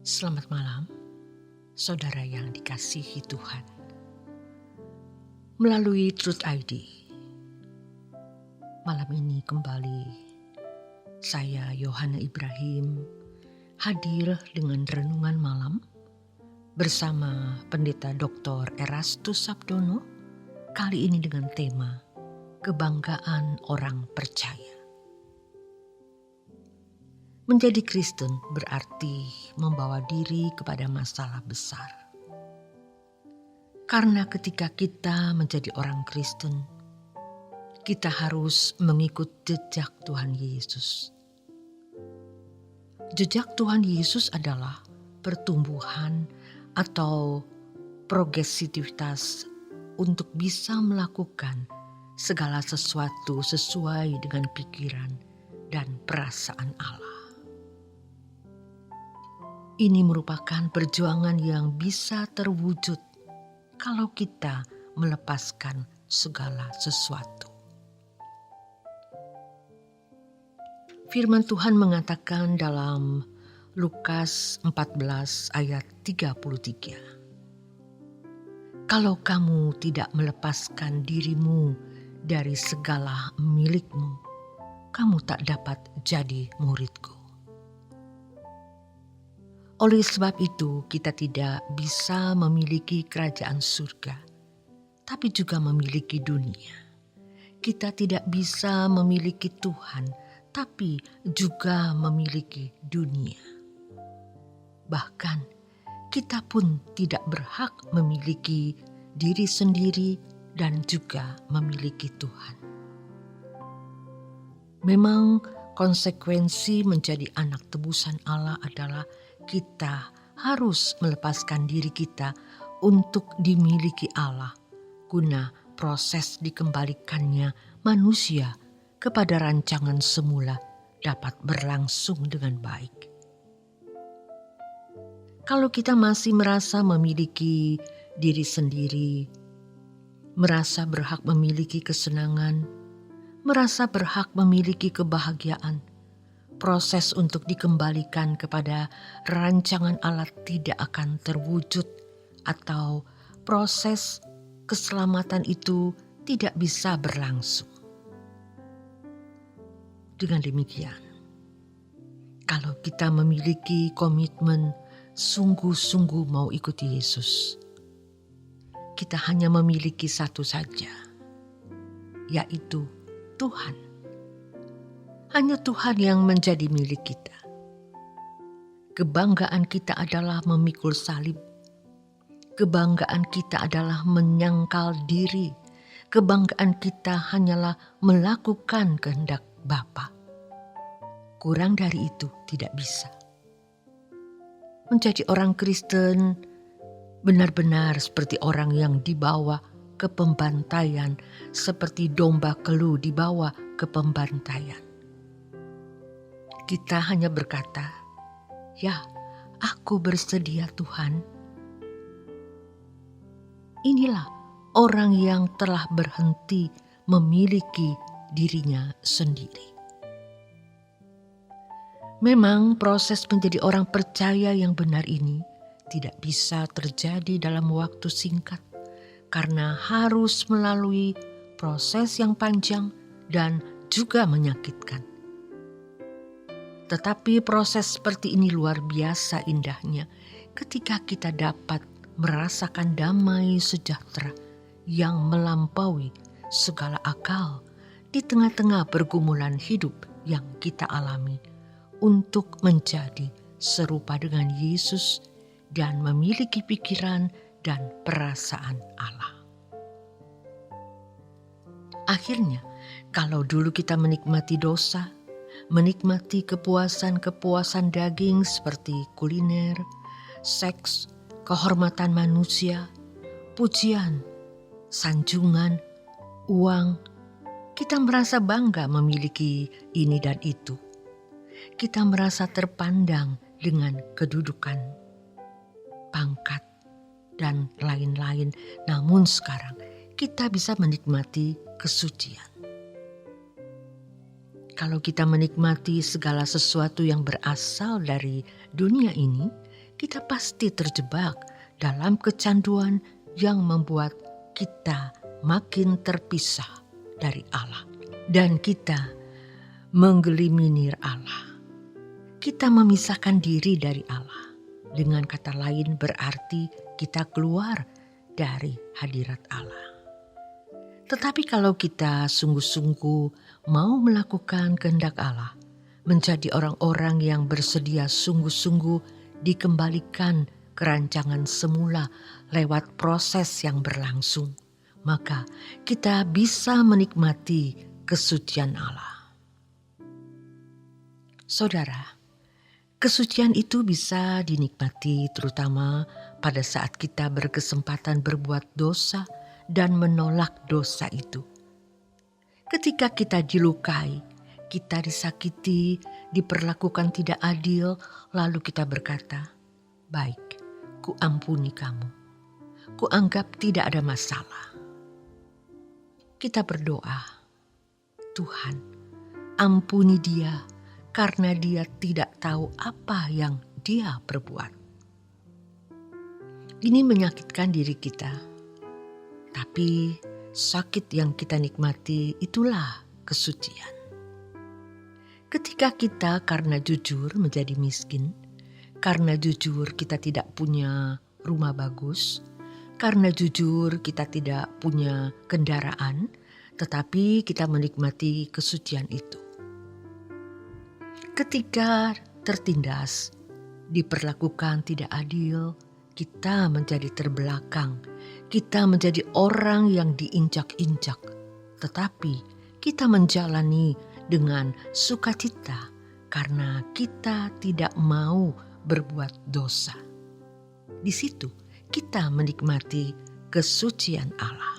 Selamat malam, saudara yang dikasihi Tuhan. Melalui Truth ID, malam ini kembali saya Yohana Ibrahim hadir dengan renungan malam bersama Pendeta Dr. Erastus Sabdono, kali ini dengan tema Kebanggaan Orang Percaya. Menjadi Kristen berarti membawa diri kepada masalah besar. Karena ketika kita menjadi orang Kristen, kita harus mengikut jejak Tuhan Yesus. Jejak Tuhan Yesus adalah pertumbuhan atau progresivitas untuk bisa melakukan segala sesuatu sesuai dengan pikiran dan perasaan Allah. Ini merupakan perjuangan yang bisa terwujud kalau kita melepaskan segala sesuatu. Firman Tuhan mengatakan dalam Lukas 14 ayat 33. Kalau kamu tidak melepaskan dirimu dari segala milikmu, kamu tak dapat jadi muridku. Oleh sebab itu, kita tidak bisa memiliki kerajaan surga, tapi juga memiliki dunia. Kita tidak bisa memiliki Tuhan, tapi juga memiliki dunia. Bahkan, kita pun tidak berhak memiliki diri sendiri dan juga memiliki Tuhan. Memang konsekuensi menjadi anak tebusan Allah adalah kita harus melepaskan diri kita untuk dimiliki Allah guna proses dikembalikannya manusia kepada rancangan semula dapat berlangsung dengan baik. Kalau kita masih merasa memiliki diri sendiri, merasa berhak memiliki kesenangan, merasa berhak memiliki kebahagiaan, proses untuk dikembalikan kepada rancangan Allah tidak akan terwujud atau proses keselamatan itu tidak bisa berlangsung. Dengan demikian, kalau kita memiliki komitmen sungguh-sungguh mau ikuti Yesus, kita hanya memiliki satu saja, yaitu Tuhan. Hanya Tuhan yang menjadi milik kita. Kebanggaan kita adalah memikul salib. Kebanggaan kita adalah menyangkal diri. Kebanggaan kita hanyalah melakukan kehendak Bapa. Kurang dari itu tidak bisa. Menjadi orang Kristen benar-benar seperti orang yang dibawa ke pembantaian, seperti domba kelu dibawa ke pembantaian. Kita hanya berkata, "Ya, aku bersedia Tuhan." Inilah orang yang telah berhenti memiliki dirinya sendiri. Memang proses menjadi orang percaya yang benar ini tidak bisa terjadi dalam waktu singkat karena harus melalui proses yang panjang dan juga menyakitkan. Tetapi proses seperti ini luar biasa indahnya ketika kita dapat merasakan damai sejahtera yang melampaui segala akal di tengah-tengah pergumulan hidup yang kita alami untuk menjadi serupa dengan Yesus dan memiliki pikiran dan perasaan Allah. Akhirnya, kalau dulu kita menikmati dosa, menikmati kepuasan-kepuasan daging seperti kuliner, seks, kehormatan manusia, pujian, sanjungan, uang, kita merasa bangga memiliki ini dan itu. Kita merasa terpandang dengan kedudukan, pangkat, dan lain-lain. Namun sekarang kita bisa menikmati kesucian. Kalau kita menikmati segala sesuatu yang berasal dari dunia ini, kita pasti terjebak dalam kecanduan yang membuat kita makin terpisah dari Allah. Dan kita menggelimir Allah. Kita memisahkan diri dari Allah. Dengan kata lain berarti kita keluar dari hadirat Allah. Tetapi kalau kita sungguh-sungguh mau melakukan kehendak Allah, menjadi orang-orang yang bersedia sungguh-sungguh dikembalikan ke rancangan semula lewat proses yang berlangsung, maka kita bisa menikmati kesucian Allah. Saudara, kesucian itu bisa dinikmati terutama pada saat kita berkesempatan berbuat dosa dan menolak dosa itu. Ketika kita dilukai, kita disakiti, diperlakukan tidak adil, lalu kita berkata, "Baik, ku ampuni kamu. Ku anggap tidak ada masalah." Kita berdoa, "Tuhan, ampuni dia karena dia tidak tahu apa yang dia perbuat." Ini menyakitkan diri kita, tapi sakit yang kita nikmati itulah kesucian. Ketika kita karena jujur menjadi miskin, karena jujur kita tidak punya rumah bagus, karena jujur kita tidak punya kendaraan, tetapi kita menikmati kesucian itu. Ketika tertindas, diperlakukan tidak adil, kita menjadi terbelakang, kita menjadi orang yang diinjak-injak, tetapi kita menjalani dengan sukacita karena kita tidak mau berbuat dosa. Di situ kita menikmati kesucian Allah.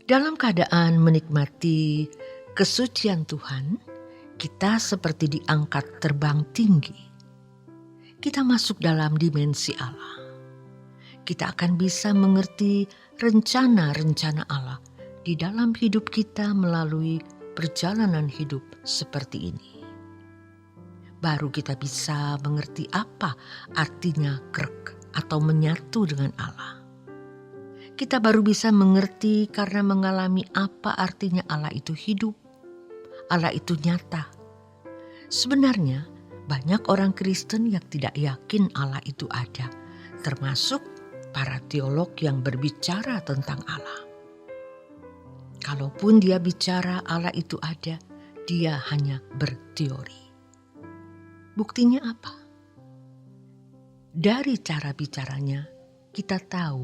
Dalam keadaan menikmati kesucian Tuhan, kita seperti diangkat terbang tinggi. Kita masuk dalam dimensi Allah. Kita akan bisa mengerti rencana-rencana Allah di dalam hidup kita melalui perjalanan hidup seperti ini. Baru kita bisa mengerti apa artinya krek atau menyatu dengan Allah. Kita baru bisa mengerti karena mengalami apa artinya Allah itu hidup, Allah itu nyata. Sebenarnya banyak orang Kristen yang tidak yakin Allah itu ada, termasuk para teolog yang berbicara tentang Allah. Kalaupun dia bicara Allah itu ada, dia hanya berteori. Buktinya apa? Dari cara bicaranya, kita tahu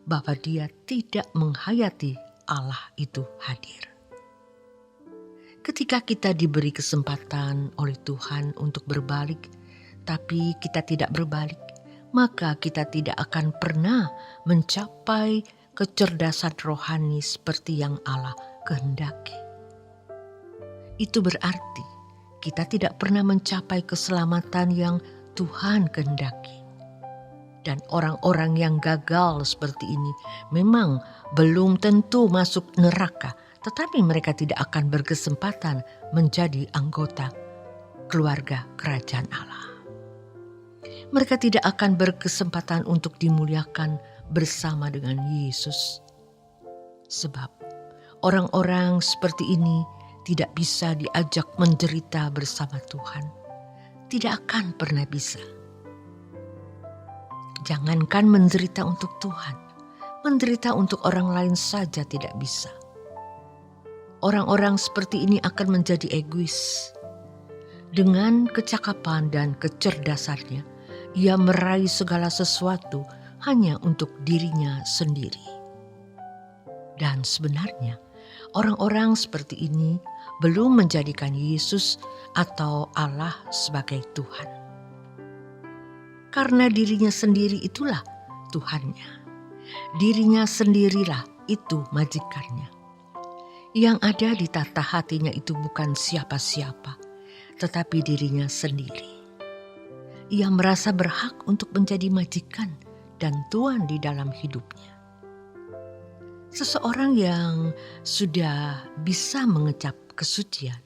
bahwa dia tidak menghayati Allah itu hadir. Ketika kita diberi kesempatan oleh Tuhan untuk berbalik, tapi kita tidak berbalik, maka kita tidak akan pernah mencapai kecerdasan rohani seperti yang Allah kehendaki. Itu berarti kita tidak pernah mencapai keselamatan yang Tuhan kehendaki. Dan orang-orang yang gagal seperti ini memang belum tentu masuk neraka, tetapi mereka tidak akan berkesempatan menjadi anggota keluarga kerajaan Allah. Mereka tidak akan berkesempatan untuk dimuliakan bersama dengan Yesus. Sebab orang-orang seperti ini tidak bisa diajak menderita bersama Tuhan. Tidak akan pernah bisa. Jangankan menderita untuk Tuhan, menderita untuk orang lain saja tidak bisa. Orang-orang seperti ini akan menjadi egois. Dengan kecakapan dan kecerdasannya, ia meraih segala sesuatu hanya untuk dirinya sendiri. Dan sebenarnya, orang-orang seperti ini belum menjadikan Yesus atau Allah sebagai Tuhan. Karena dirinya sendiri itulah Tuhannya. Dirinya sendirilah itu majikannya. Yang ada di tata hatinya itu bukan siapa-siapa, tetapi dirinya sendiri. Ia merasa berhak untuk menjadi majikan dan tuan di dalam hidupnya. Seseorang yang sudah bisa mengecap kesucian,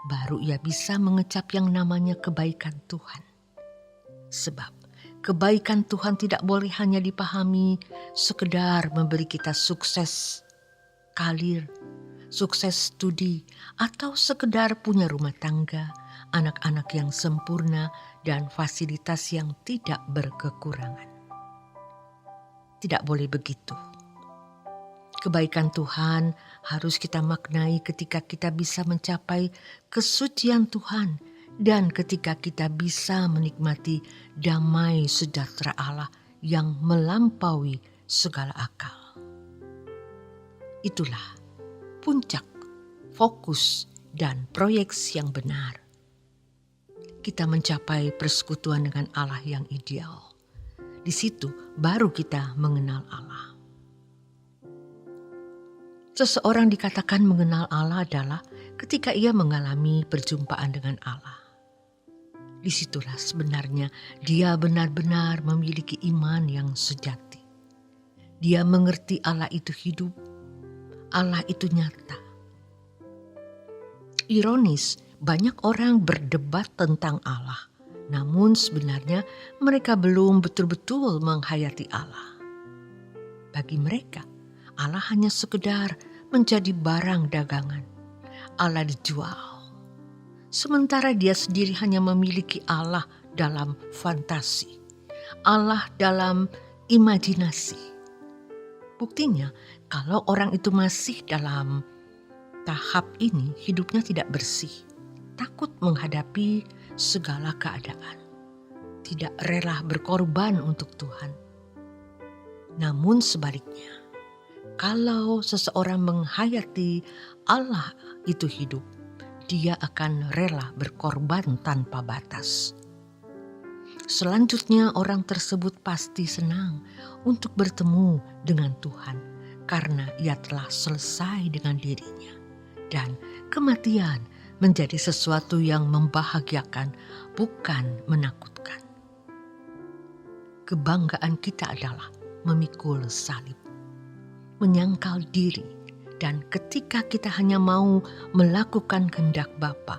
baru ia bisa mengecap yang namanya kebaikan Tuhan. Sebab kebaikan Tuhan tidak boleh hanya dipahami sekedar memberi kita sukses karir, sukses studi, atau sekedar punya rumah tangga, anak-anak yang sempurna, dan fasilitas yang tidak berkekurangan. Tidak boleh begitu. Kebaikan Tuhan harus kita maknai ketika kita bisa mencapai kesucian Tuhan dan ketika kita bisa menikmati damai sejahtera Allah yang melampaui segala akal. Itulah puncak, fokus, dan proyeksi yang benar. Kita mencapai persekutuan dengan Allah yang ideal. Di situ baru kita mengenal Allah. Seseorang dikatakan mengenal Allah adalah ketika ia mengalami perjumpaan dengan Allah. Disitulah sebenarnya dia benar-benar memiliki iman yang sejati. Dia mengerti Allah itu hidup, Allah itu nyata. Ironis, banyak orang berdebat tentang Allah, namun sebenarnya mereka belum betul-betul menghayati Allah. Bagi mereka, Allah hanya sekedar menjadi barang dagangan. Allah dijual. Sementara dia sendiri hanya memiliki Allah dalam fantasi. Allah dalam imajinasi. Buktinya, kalau orang itu masih dalam tahap ini, hidupnya tidak bersih. Takut menghadapi segala keadaan. Tidak rela berkorban untuk Tuhan. Namun sebaliknya, kalau seseorang menghayati Allah itu hidup, dia akan rela berkorban tanpa batas. Selanjutnya orang tersebut pasti senang untuk bertemu dengan Tuhan karena ia telah selesai dengan dirinya. Dan kematian menjadi sesuatu yang membahagiakan, bukan menakutkan. Kebanggaan kita adalah memikul salib, menyangkal diri, dan ketika kita hanya mau melakukan kehendak Bapa,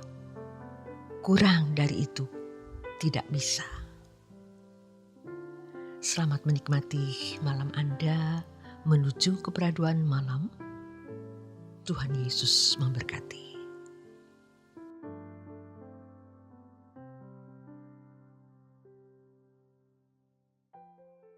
kurang dari itu tidak bisa. Selamat menikmati malam Anda menuju keperaduan malam. Tuhan Yesus memberkati.